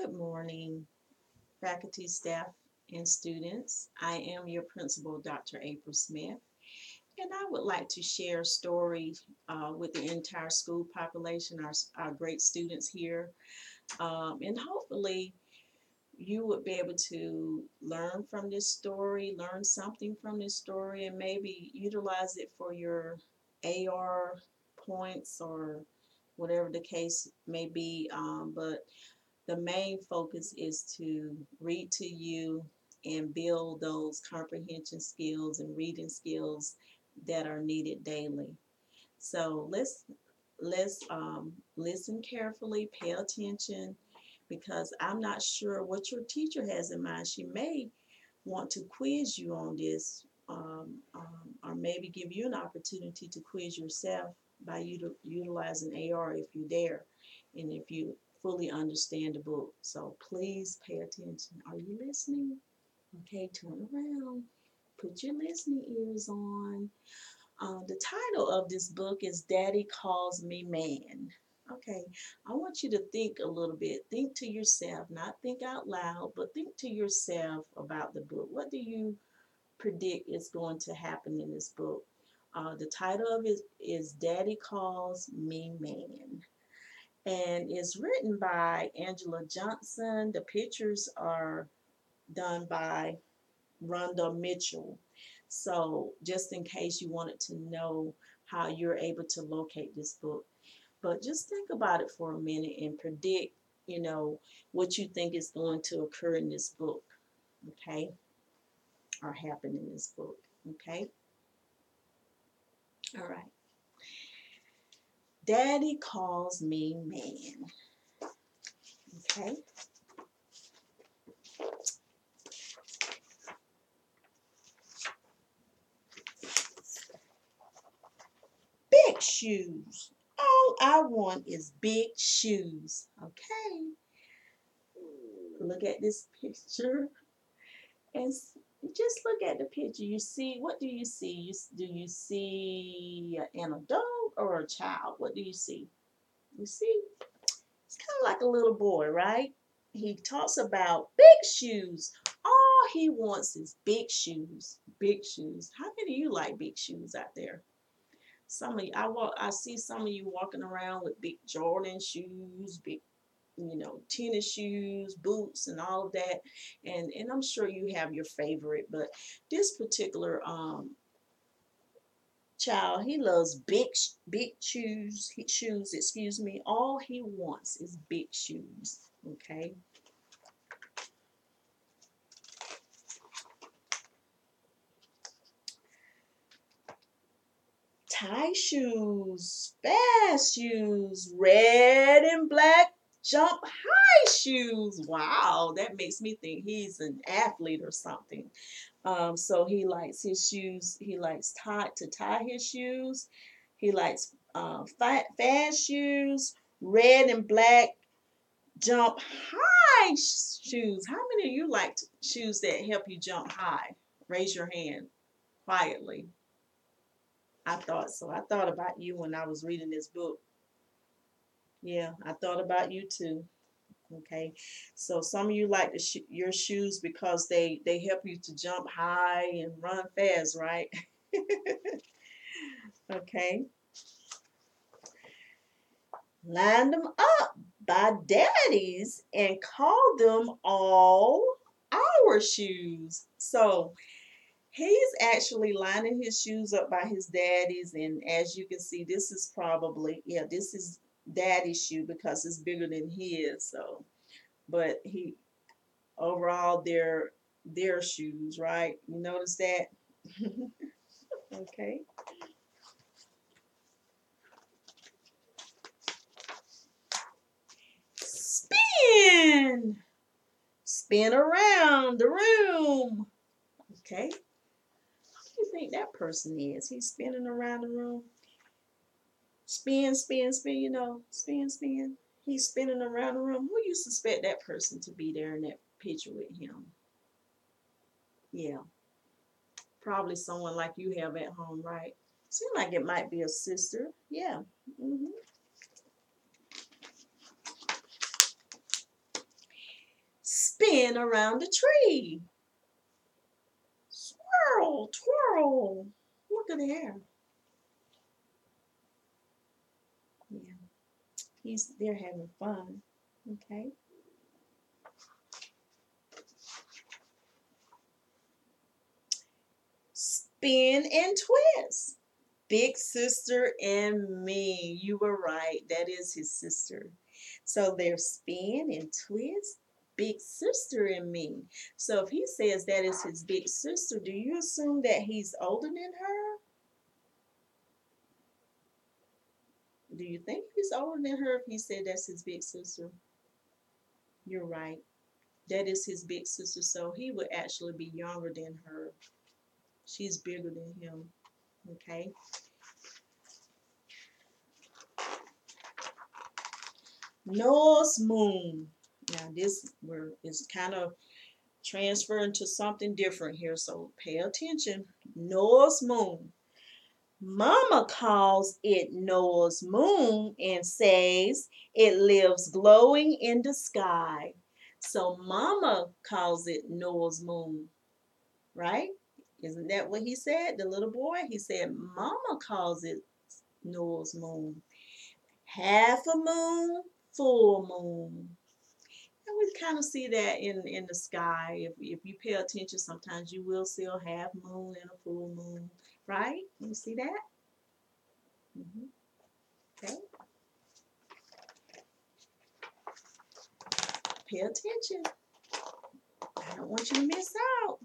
Good morning, faculty, staff, and students. I am your principal, Dr. April Smith, and I would like to share a story with the entire school population, our great students here, and hopefully you would be able to learn from this story, learn something from this story, and maybe utilize it for your AR points or whatever the case may be. But the main focus is to read to you and build those comprehension skills and reading skills that are needed daily. So let's listen carefully, pay attention, because I'm not sure what your teacher has in mind. She may want to quiz you on this, or maybe give you an opportunity to quiz yourself by utilizing AR if you dare, and if you fully understand the book. So please pay attention. Are you listening? Okay, turn around. Put your listening ears on. The title of this book is Daddy Calls Me Man. Okay, I want you to think a little bit. Think to yourself, not think out loud, but think to yourself about the book. What do you predict is going to happen in this book? The title of it is Daddy Calls Me Man. And it's written by Angela Johnson. The pictures are done by Rhonda Mitchell. So, just in case you wanted to know how you're able to locate this book, but just think about it for a minute and predict, what you think is going to occur in this book, okay, or happen in this book, okay? All right. Daddy calls me man, okay? Big shoes. All I want is big shoes, okay? Look at this picture and just look at the picture. You see, what do you see? Do you see an adult or a child? What do you see? You see, it's kind of like a little boy, right? He talks about big shoes. All he wants is big shoes. Big shoes. How many of you like big shoes out there? Some of you, I see some of you walking around with big Jordan shoes, big tennis shoes, boots, and all of that. And I'm sure you have your favorite, but this particular child, he loves big shoes. Excuse me. All he wants is big shoes. Okay. Tie shoes, fast shoes, red and black jump high shoes. Wow, that makes me think he's an athlete or something. So he likes his shoes. He likes to tie his shoes. He likes fast shoes, red and black jump high shoes. How many of you like shoes that help you jump high? Raise your hand quietly. I thought so. I thought about you when I was reading this book. Yeah, I thought about you too. Okay, so some of you like your shoes because they help you to jump high and run fast, right? Okay, line them up by daddies and call them all our shoes. So he's actually lining his shoes up by his daddy's, and as you can see, this is probably, yeah, this is daddy's shoe because it's bigger than his. So, but he overall they're their shoes, right? You notice that? Okay. Spin, spin around the room. Okay. Who do you think that person is? He's spinning around the room. Spin, spin, spin, spin, spin. He's spinning around the room. Who you suspect that person to be there in that picture with him? Yeah, probably someone like you have at home, right? Seems like it might be a sister. Yeah. hmm spin around the tree. Swirl, twirl. Look at there. Yeah, they're having fun. Okay. Spin and twist. Big sister and me. You were right. That is his sister. So they're spin and twist. Big sister and me. So if he says that is his big sister, do you assume that he's older than her? Do you think he's older than her if he said that's his big sister? You're right. That is his big sister. So he would actually be younger than her. She's bigger than him. Okay. North Moon. Now this is kind of transferring to something different here, so pay attention. Noah's moon. Mama calls it Noah's moon and says it lives glowing in the sky. So Mama calls it Noah's moon, right? Isn't that what he said? The little boy? He said Mama calls it Noah's moon. Half a moon, full moon. And we kind of see that in the sky. If you pay attention, sometimes you will see a half moon and a full moon, right? You see that? Hmm. Okay. Pay attention. I don't want you to miss out.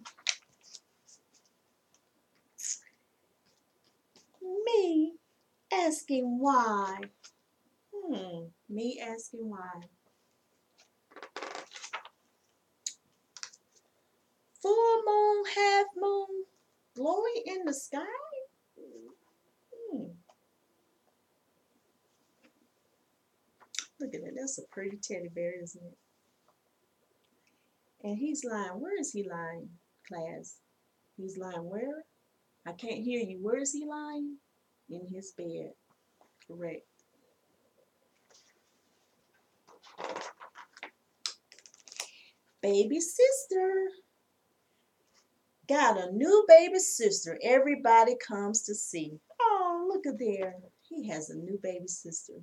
Me asking why. Me asking why. Full moon, half moon, glowing in the sky. Hmm. Look at that. That's a pretty teddy bear, isn't it? And he's lying. Where is he lying, class? He's lying where? I can't hear you. Where is he lying? In his bed. Correct. Baby sister. Got a new baby sister. Everybody comes to see. Oh, look at there. He has a new baby sister.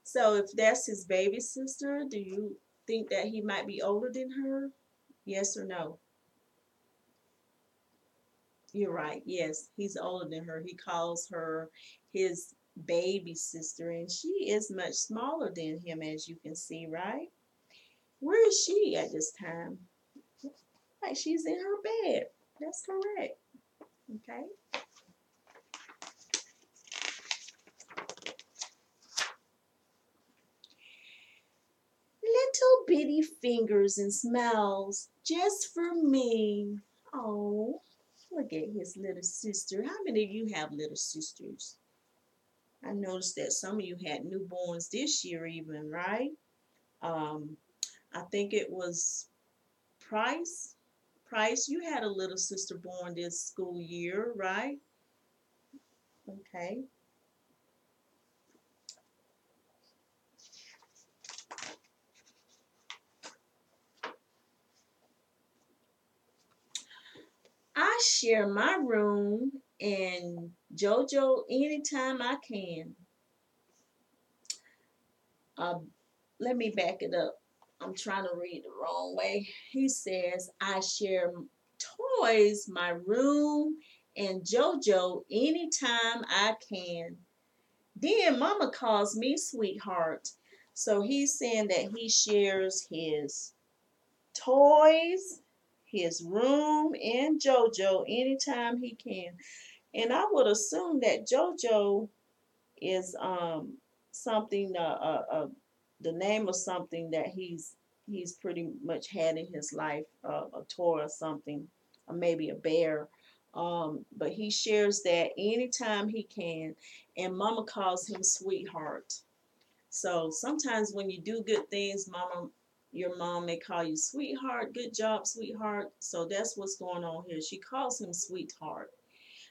So if that's his baby sister, do you think that he might be older than her? Yes or no? You're right. Yes, he's older than her. He calls her his baby sister, and she is much smaller than him, as you can see, right? Where is she at this time? Like she's in her bed. That's correct. Okay. Little bitty fingers and smells just for me. Oh, look at his little sister. How many of you have little sisters? I noticed that some of you had newborns this year, even, right? Um, I think it was Price. Price, you had a little sister born this school year, right? Okay. I share my room and JoJo anytime I can. Uh, Let me back it up. I'm trying to read the wrong way. He says, I share toys, my room, and JoJo anytime I can. Then Mama calls me sweetheart. So he's saying that he shares his toys, his room, and JoJo anytime he can. And I would assume that JoJo is something the name of something that he's pretty much had in his life, a toy or something, or maybe a bear. But he shares that anytime he can, and Mama calls him sweetheart. So sometimes when you do good things, your mom may call you sweetheart. Good job, sweetheart. So that's what's going on here. She calls him sweetheart.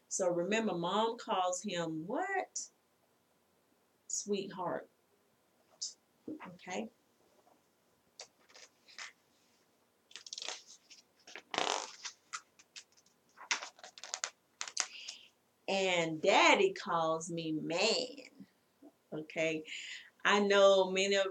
So remember, mom calls him what? Sweetheart. Okay. and Daddy calls me man. Okay, I know many of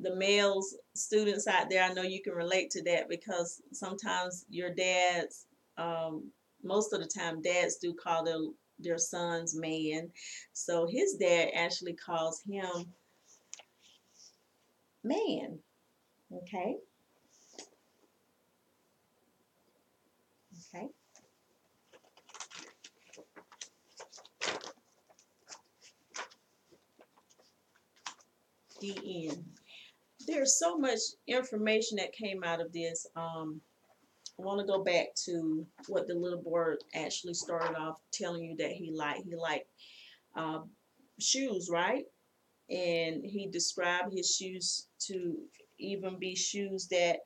the males students out there. I know you can relate to that because sometimes your dads, um, most of the time, dads do call their sons man. So his dad actually calls him man. Okay, okay. The end. There's so much information that came out of this. I want to go back to what the little boy actually started off telling you that he liked. He liked uh, shoes, right? And he described his shoes to even be shoes that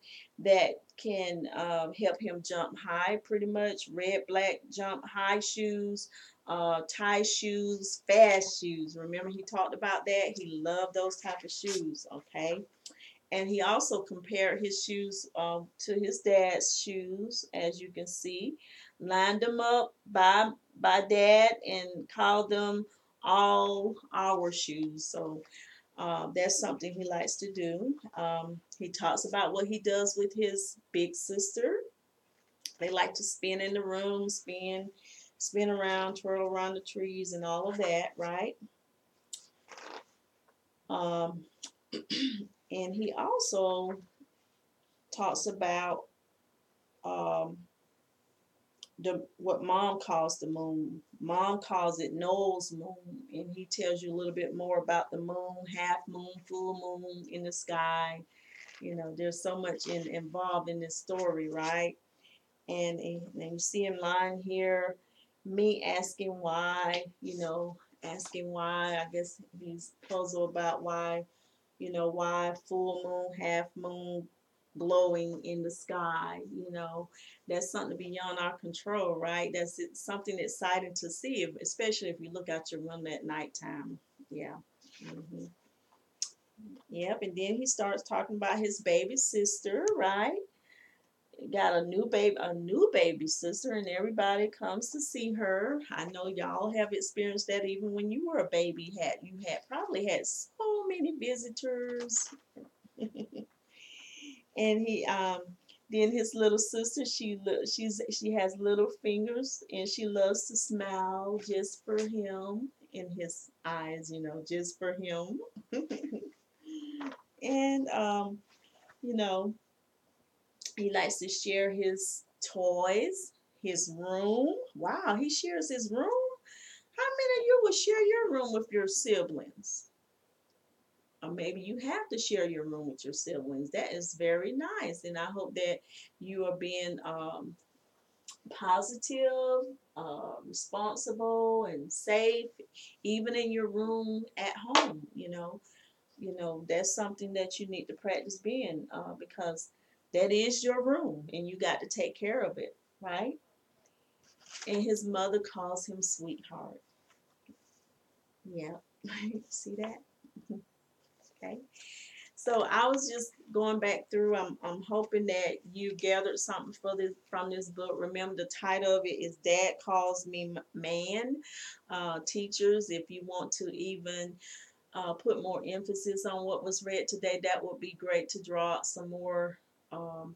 can help him jump high, pretty much red, black jump high shoes, tie shoes, fast shoes. Remember he talked about that. He loved those type of shoes. Okay, and he also compared his shoes to his dad's shoes, as you can see, lined them up by dad, and called them all our shoes. So that's something he likes to do. He talks about what he does with his big sister. They like to spin in the room, spin around, twirl around the trees, and all of that, right? Um, and he also talks about um, the what mom calls the moon. Mom calls it Noel's moon, and he tells you a little bit more about the moon, half moon, full moon in the sky. You know, there's so much involved in this story, right? And you see him lying here, me asking why, asking why. I guess he's puzzled about why, why full moon, half moon, glowing in the sky. That's something beyond our control, right? Something exciting to see, especially if you look out your window at nighttime. Yeah. hmm Yep. And then he starts talking about his baby sister, right? Got a new baby sister, and everybody comes to see her. I know y'all have experienced that even when you were a baby. You had probably had so many visitors. And he then his little sister, she has little fingers, and she loves to smile just for him in his eyes, just for him. And you know he likes to share his toys, his room. Wow, he shares his room. How many of you would share your room with your siblings? Or maybe you have to share your room with your siblings. That is very nice. And I hope that you are being positive, responsible, and safe, even in your room at home. That's something that you need to practice being, because that is your room and you got to take care of it, right? And his mother calls him sweetheart. Yeah. See that? Okay. So I was just going back through. I'm hoping that you gathered something from this book. Remember, the title of it is Dad Calls Me Man. Teachers, if you want to even put more emphasis on what was read today, that would be great, to draw out some more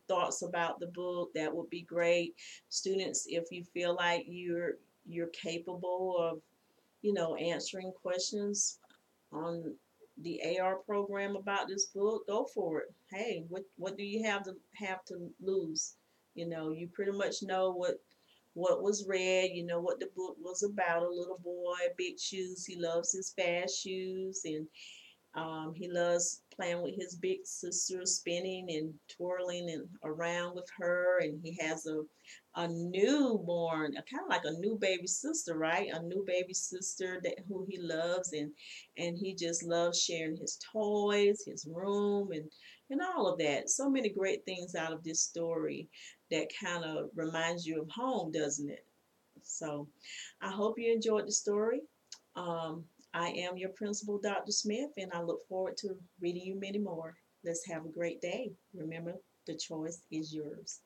thoughts about the book. That would be great. Students, if you feel like you're capable of, answering questions on the AR program about this book, go for it. Hey, what do you have to lose? You pretty much know what was read. You know what the book was about. A little boy, big shoes. He loves his fast shoes, and he loves playing with his big sister, spinning and twirling and around with her. And he has a newborn, kind of like a new baby sister, right? A new baby sister that who he loves, and he just loves sharing his toys, his room, and all of that. So many great things out of this story that kind of reminds you of home, doesn't it? So I hope you enjoyed the story. Um, I am your principal, Dr. Smith, and I look forward to reading you many more. Let's have a great day. Remember, the choice is yours.